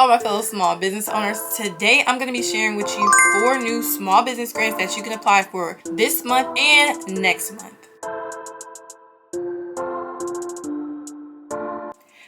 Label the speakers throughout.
Speaker 1: all my fellow small business owners. Today I'm going to be sharing with you 4 new small business grants that you can apply for this month and next month.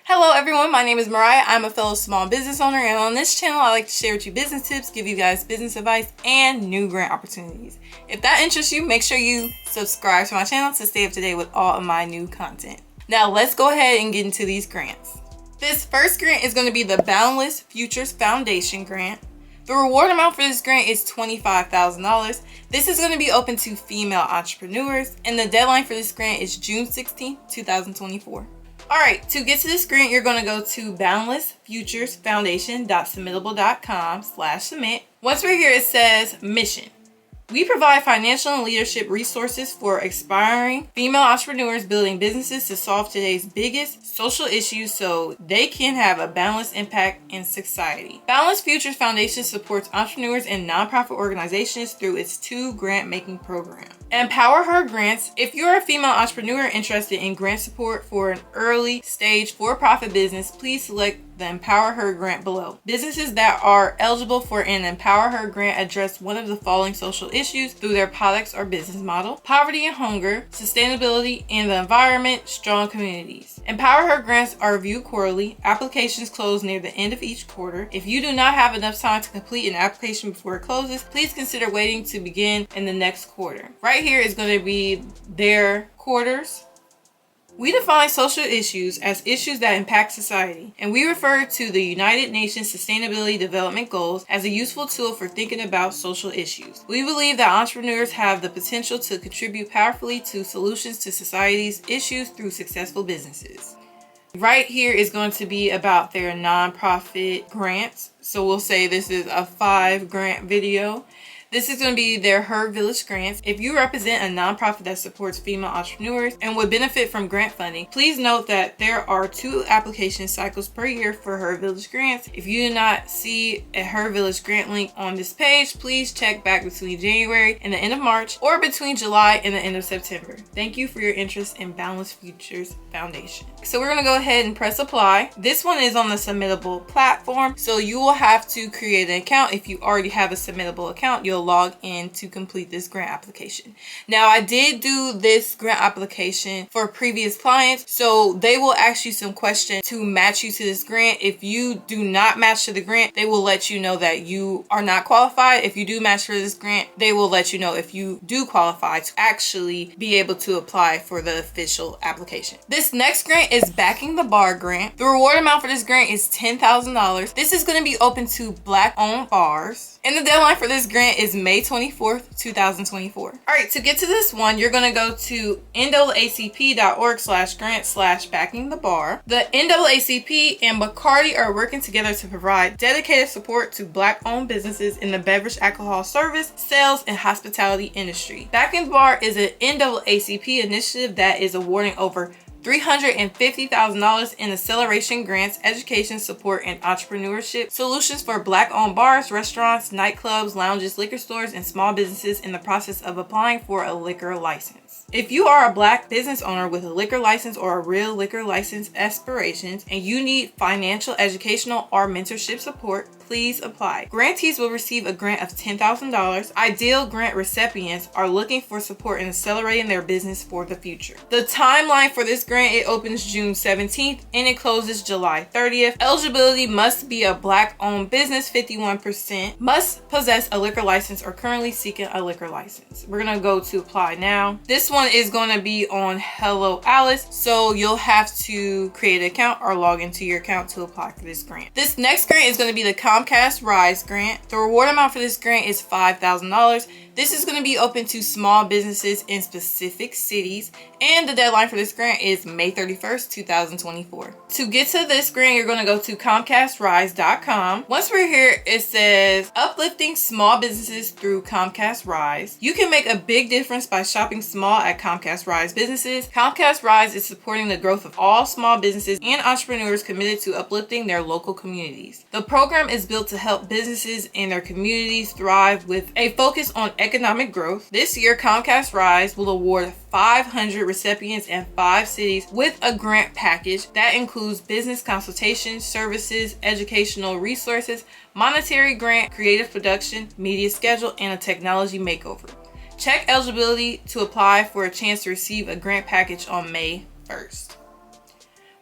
Speaker 1: Hello everyone, my name is Mariah. I'm a fellow small business owner, and on this channel I like to share with you business tips, give you guys business advice, and new grant opportunities. If that interests you, make sure you subscribe to my channel to stay up to date with all of my new content. Now let's go ahead and get into these grants. This first grant is going to be the Boundless Futures Foundation grant. The reward amount for this grant is $25,000. This is going to be open to female entrepreneurs, and the deadline for this grant is June 16, 2024. Alright, to get to this grant, you're going to go to boundlessfuturesfoundation.submittable.com/submit. Once we're here, it says mission. We provide financial and leadership resources for aspiring female entrepreneurs building businesses to solve today's biggest social issues so they can have a balanced impact in society. Boundless Futures Foundation supports entrepreneurs and nonprofit organizations through its 2 grant-making programs. Empower Her Grants. If you're a female entrepreneur interested in grant support for an early stage for-profit business, please select the Empower Her grant below. Businesses that are eligible for an Empower Her grant address one of the following social issues through their products or business model: poverty and hunger, sustainability and the environment, strong communities. Empower Her grants are reviewed quarterly. Applications close near the end of each quarter. If you do not have enough time to complete an application before it closes, please consider waiting to begin in the next quarter. Right here is going to be their quarters. We define social issues as issues that impact society, and we refer to the United Nations Sustainability Development Goals as a useful tool for thinking about social issues. We believe that entrepreneurs have the potential to contribute powerfully to solutions to society's issues through successful businesses. Right here is going to be about their nonprofit grants. So we'll say this is a 5 grant video. This is going to be their Her Village grants. If you represent a nonprofit that supports female entrepreneurs and would benefit from grant funding, please note that there are 2 application cycles per year for Her Village grants. If you do not see a Her Village grant link on this page, please check back between January and the end of March or between July and the end of September. Thank you for your interest in Boundless Futures Foundation. So we're going to go ahead and press apply. This one is on the Submittable platform, so you will have to create an account. If you already have a Submittable account, you'll log in to complete this grant application. Now, I did do this grant application for previous clients, so they will ask you some questions to match you to this grant. If you do not match to the grant, they will let you know that you are not qualified. If you do match for this grant, they will let you know if you do qualify to actually be able to apply for the official application. This next grant is Backing the Bar grant. The reward amount for this grant is $10,000. This is going to be open to Black-owned bars, and the deadline for this grant is May 24th, 2024. All right, to get to this one, you're going to go to naacp.org/grant/backing the bar. The NAACP and Bacardi are working together to provide dedicated support to Black-owned businesses in the beverage, alcohol service, sales, and hospitality industry. Backing the Bar is an NAACP initiative that is awarding over $350,000 in acceleration grants, education support, and entrepreneurship solutions for Black-owned bars, restaurants, nightclubs, lounges, liquor stores, and small businesses in the process of applying for a liquor license. If you are a Black business owner with a liquor license or a real liquor license aspirations and you need financial, educational, or mentorship support, please apply. Grantees will receive a grant of $10,000. Ideal grant recipients are looking for support in accelerating their business for the future. The timeline for this grant, it opens June 17th and it closes July 30th. Eligibility must be a Black-owned business, 51%, must possess a liquor license or currently seeking a liquor license. We're going to go to apply now. This one is going to be on Hello Alice, so you'll have to create an account or log into your account to apply for this grant. This next grant is going to be the Comcast Rise grant. The reward amount for this grant is $5,000. This is going to be open to small businesses in specific cities, and the deadline for this grant is May 31st, 2024. To get to this grant, you're going to go to comcastrise.com. Once we're here, it says uplifting small businesses through Comcast Rise. You can make a big difference by shopping small small at Comcast Rise businesses. Comcast Rise is supporting the growth of all small businesses and entrepreneurs committed to uplifting their local communities. The program is built to help businesses and their communities thrive with a focus on economic growth. This year, Comcast Rise will award 500 recipients in 5 cities with a grant package that includes business consultation services, educational resources, monetary grant, creative production, media schedule, and a technology makeover. Check eligibility to apply for a chance to receive a grant package on May 1st.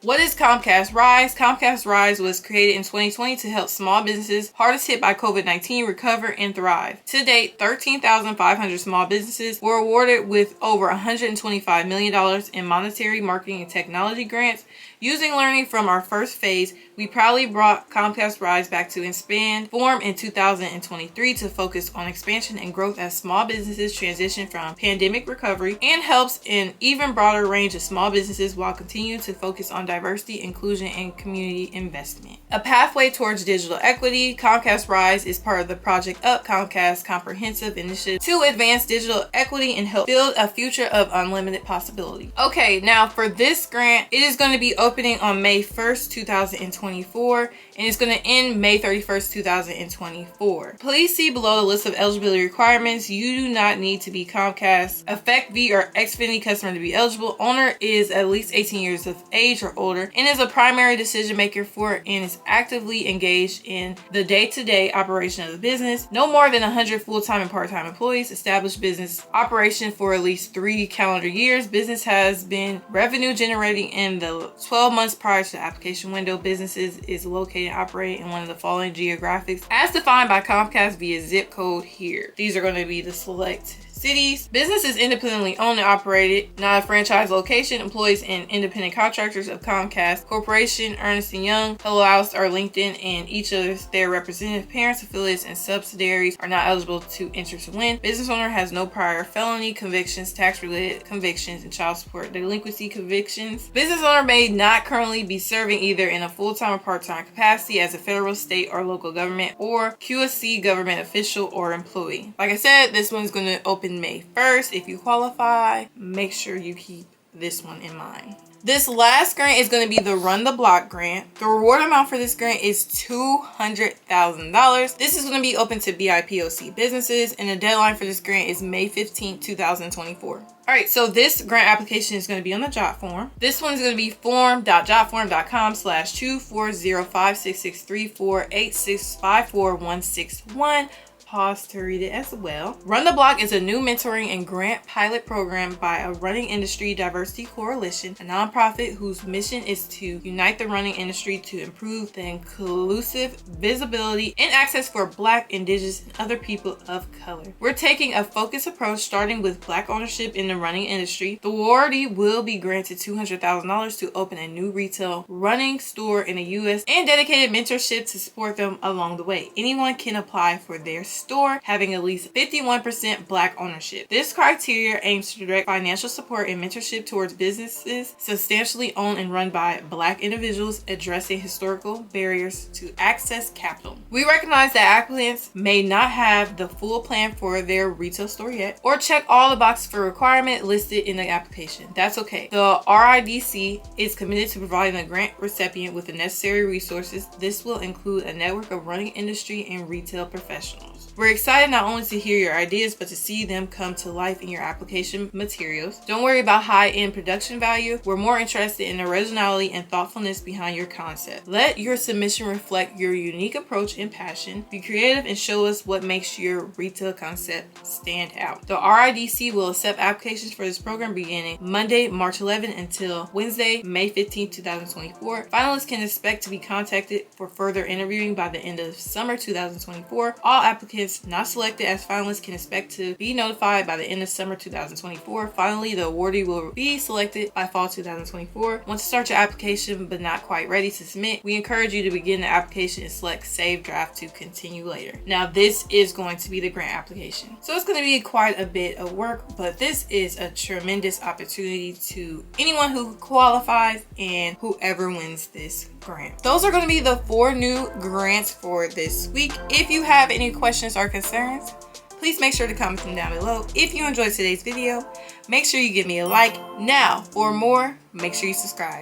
Speaker 1: What is Comcast Rise? Comcast Rise was created in 2020 to help small businesses hardest hit by COVID-19 recover and thrive. To date, 13,500 small businesses were awarded with over $125 million in monetary, marketing, and technology grants. Using learning from our first phase, we proudly brought Comcast Rise back to expand form in 2023 to focus on expansion and growth as small businesses transition from pandemic recovery, and helps an even broader range of small businesses while continuing to focus on diversity, inclusion, and community investment. A pathway towards digital equity, Comcast Rise is part of the Project Up Comcast comprehensive initiative to advance digital equity and help build a future of unlimited possibility. Okay, now for this grant, it is going to be opening on May 1st, 2024, and it's going to end May 31st, 2024. Please see below the list of eligibility requirements. You do not need to be Comcast, Effect V, or Xfinity customer to be eligible. Owner is at least 18 years of age or older and is a primary decision maker for it and is actively engaged in the day-to-day operation of the business. No more than 100 full-time and part-time employees. Established business operation for at least 3 calendar years. Business has been revenue generating in the 12 months prior to the application window. Businesses is located and operated in one of the following geographics as defined by Comcast via zip code here. These are going to be the select cities. Business is independently owned and operated, not a franchise location. Employees and independent contractors of Comcast Corporation, Ernst & Young, Hello House, or LinkedIn, and each of their representative parents, affiliates, and subsidiaries are not eligible to enter to win. Business owner has no prior felony convictions, tax-related convictions, and child support delinquency convictions. Business owner may not currently be serving either in a full-time or part-time capacity as a federal, state, or local government or QSC government official or employee. Like I said, this one's going to open May 1st. If you qualify, make sure you keep this one in mind. This last grant is going to be the Run the Block grant. The reward amount for this grant is $200,000. This is going to be open to BIPOC businesses, and the deadline for this grant is May 15, 2024. Alright, so this grant application is going to be on the Jot form. This one is going to be form.jotform.com/240563486546161. Pause to read it as well. Run the Block is a new mentoring and grant pilot program by a running industry diversity coalition, a nonprofit whose mission is to unite the running industry to improve the inclusive visibility and access for Black, Indigenous, and other people of color. We're taking a focused approach starting with Black ownership in the running industry. The awardee will be granted $200,000 to open a new retail running store in the U.S. and dedicated mentorship to support them along the way. Anyone can apply for their store having at least 51% Black ownership. This criteria aims to direct financial support and mentorship towards businesses substantially owned and run by Black individuals, addressing historical barriers to access capital. We recognize that applicants may not have the full plan for their retail store yet, or check all the boxes for requirement listed in the application. That's okay. The RIDC is committed to providing the grant recipient with the necessary resources. This will include a network of running industry and retail professionals. We're excited not only to hear your ideas, but to see them come to life in your application materials. Don't worry about high-end production value. We're more interested in originality and thoughtfulness behind your concept. Let your submission reflect your unique approach and passion. Be creative and show us what makes your retail concept stand out. The RIDC will accept applications for this program beginning Monday, March 11 until Wednesday, May 15, 2024. Finalists can expect to be contacted for further interviewing by the end of summer 2024. All applicants not selected as finalists can expect to be notified by the end of summer 2024. Finally, the awardee will be selected by fall 2024. Want to start your application but not quite ready to submit? We encourage you to begin the application and select Save Draft to continue later. Now, this is going to be the grant application. So it's going to be quite a bit of work, but this is a tremendous opportunity to anyone who qualifies and whoever wins this grant. Those are going to be the 4 new grants for this week. If you have any questions or concerns, please make sure to comment them down below. If you enjoyed today's video, make sure you give me a like. Now, for more, make sure you subscribe.